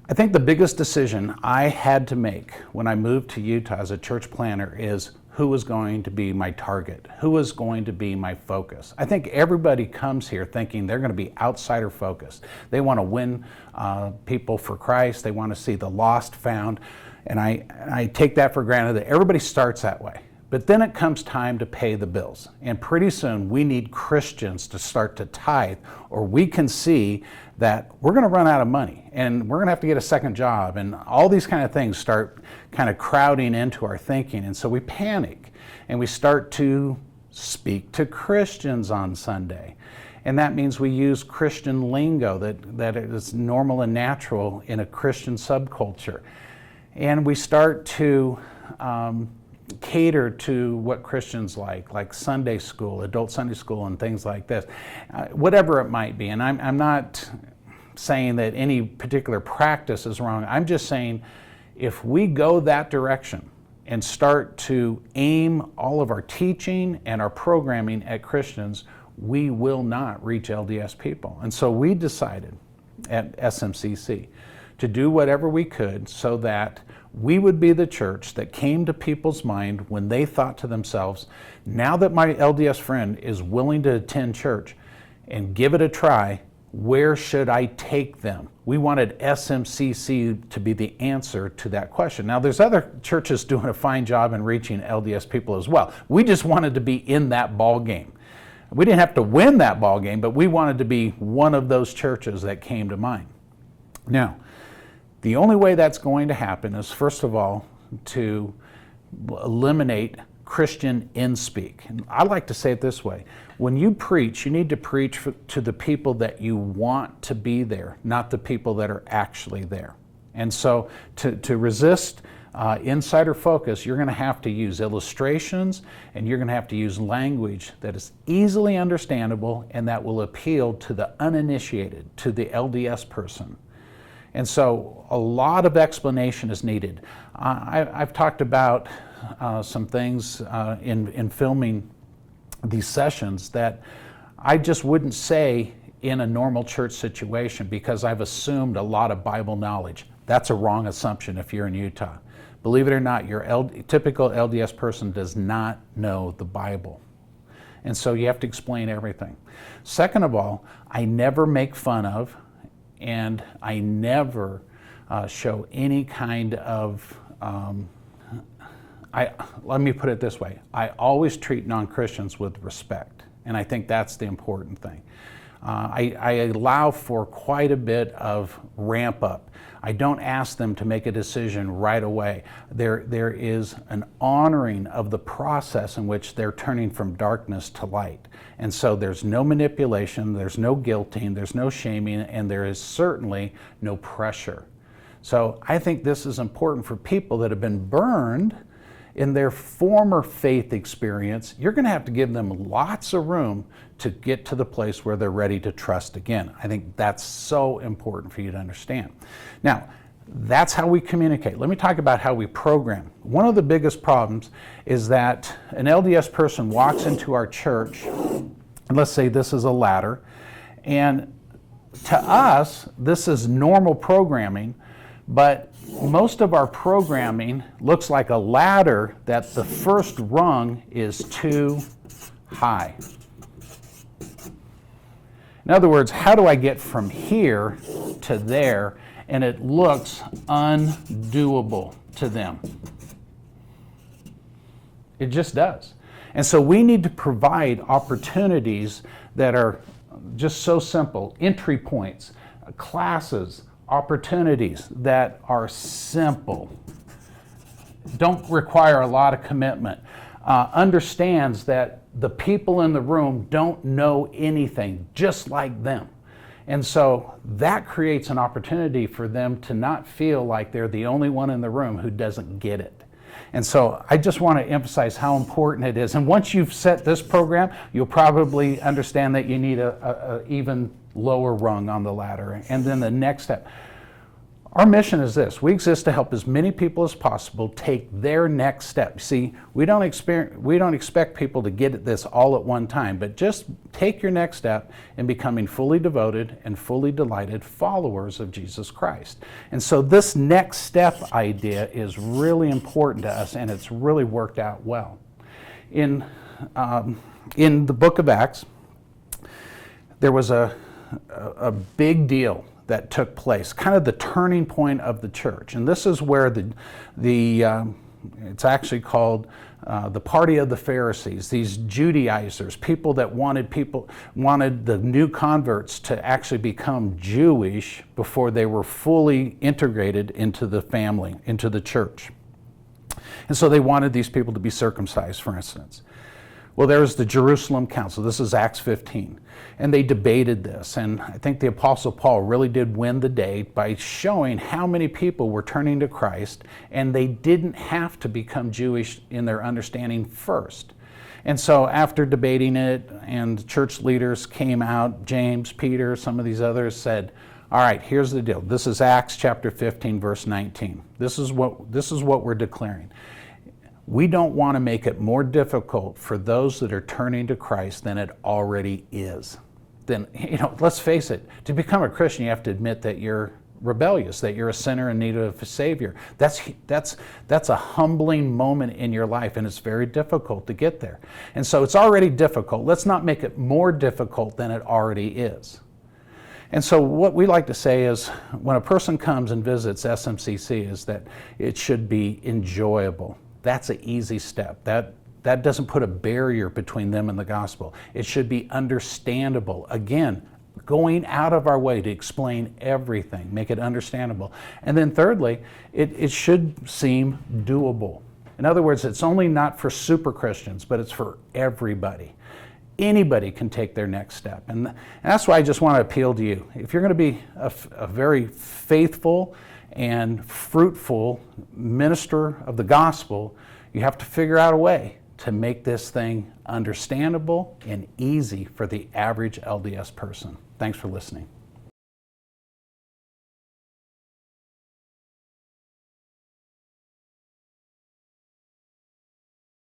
I think the biggest decision I had to make when I moved to Utah as a church planner is who was going to be my target, who was going to be my focus. I think everybody comes here thinking they're going to be outsider focused. They want to win people for Christ. They want to see the lost found. And I take that for granted that everybody starts that way. But then it comes time to pay the bills. And pretty soon we need Christians to start to tithe, or we can see that we're going to run out of money and we're going to have to get a second job, and all these kind of things start kind of crowding into our thinking. And so we panic and we start to speak to Christians on Sunday. And that means we use Christian lingo that is normal and natural in a Christian subculture. And we start to cater to what Christians like Sunday school, adult Sunday school, and things like this, whatever it might be. And I'm not saying that any particular practice is wrong. I'm just saying if we go that direction and start to aim all of our teaching and our programming at Christians, we will not reach LDS people. And so we decided at SMCC to do whatever we could so that we would be the church that came to people's mind when they thought to themselves, now that my LDS friend is willing to attend church and give it a try, where should I take them? We wanted SMCC to be the answer to that question. Now, there's other churches doing a fine job in reaching LDS people as well. We just wanted to be in that ball game. We didn't have to win that ball game, but we wanted to be one of those churches that came to mind. Now, the only way that's going to happen is, first of all, to eliminate Christian in-speak. And I like to say it this way. When you preach, you need to preach to the people that you want to be there, not the people that are actually there. And so to resist insider focus, you're going to have to use illustrations, and you're going to have to use language that is easily understandable and that will appeal to the uninitiated, to the LDS person. And so a lot of explanation is needed. I've talked about some things in filming these sessions that I just wouldn't say in a normal church situation because I've assumed a lot of Bible knowledge. That's a wrong assumption if you're in Utah. Believe it or not, your typical LDS person does not know the Bible. And so you have to explain everything. Second of all, I never make fun of, and I never show any kind of, let me put it this way, I always treat non-Christians with respect, and I think that's the important thing. I allow for quite a bit of ramp up. I don't ask them to make a decision right away. There is an honoring of the process in which they're turning from darkness to light. And so there's no manipulation, there's no guilting, there's no shaming, and there is certainly no pressure. So I think this is important for people that have been burned in their former faith experience. You're going to have to give them lots of room to get to the place where they're ready to trust again. I think that's so important for you to understand. Now, that's how we communicate. Let me talk about how we program. One of the biggest problems is that an LDS person walks into our church, and let's say this is a ladder, and to us, this is normal programming, but most of our programming looks like a ladder that the first rung is too high. In other words, how do I get from here to there? And it looks undoable to them. It just does. And so we need to provide opportunities that are just so simple, entry points, classes, opportunities that are simple, don't require a lot of commitment, understands that the people in the room don't know anything, just like them. And so that creates an opportunity for them to not feel like they're the only one in the room who doesn't get it. And so I just want to emphasize how important it is. And once you've set this program, you'll probably understand that you need a even lower rung on the ladder. And then the next step. Our mission is this. We exist to help as many people as possible take their next step. See, we don't expect people to get this all at one time, but just take your next step in becoming fully devoted and fully delighted followers of Jesus Christ. And so this next step idea is really important to us, and it's really worked out well. In the book of Acts, there was a big deal that took place, kind of the turning point of the church. And this is where it's actually called the party of the Pharisees, these Judaizers, people that wanted the new converts to actually become Jewish before they were fully integrated into the family, into the church. And so they wanted these people to be circumcised, for instance. Well, there was the Jerusalem Council. This is Acts 15. And they debated this. And I think the Apostle Paul really did win the day by showing how many people were turning to Christ, and they didn't have to become Jewish in their understanding first. And so after debating it, and church leaders came out, James, Peter, some of these others said, all right, here's the deal. This is Acts chapter 15, verse 19. This is what we're declaring. We don't want to make it more difficult for those that are turning to Christ than it already is. Then, let's face it, to become a Christian, you have to admit that you're rebellious, that you're a sinner in need of a Savior. That's a humbling moment in your life, and it's very difficult to get there. And so it's already difficult. Let's not make it more difficult than it already is. And so what we like to say is, when a person comes and visits SMCC, is that it should be enjoyable. That's an easy step. That doesn't put a barrier between them and the gospel. It should be understandable. Again, going out of our way to explain everything, make it understandable. And then thirdly, it should seem doable. In other words, it's only not for super Christians, but it's for everybody. Anybody can take their next step. And that's why I just want to appeal to you. If you're going to be a very faithful and fruitful minister of the gospel, you have to figure out a way to make this thing understandable and easy for the average LDS person. Thanks for listening.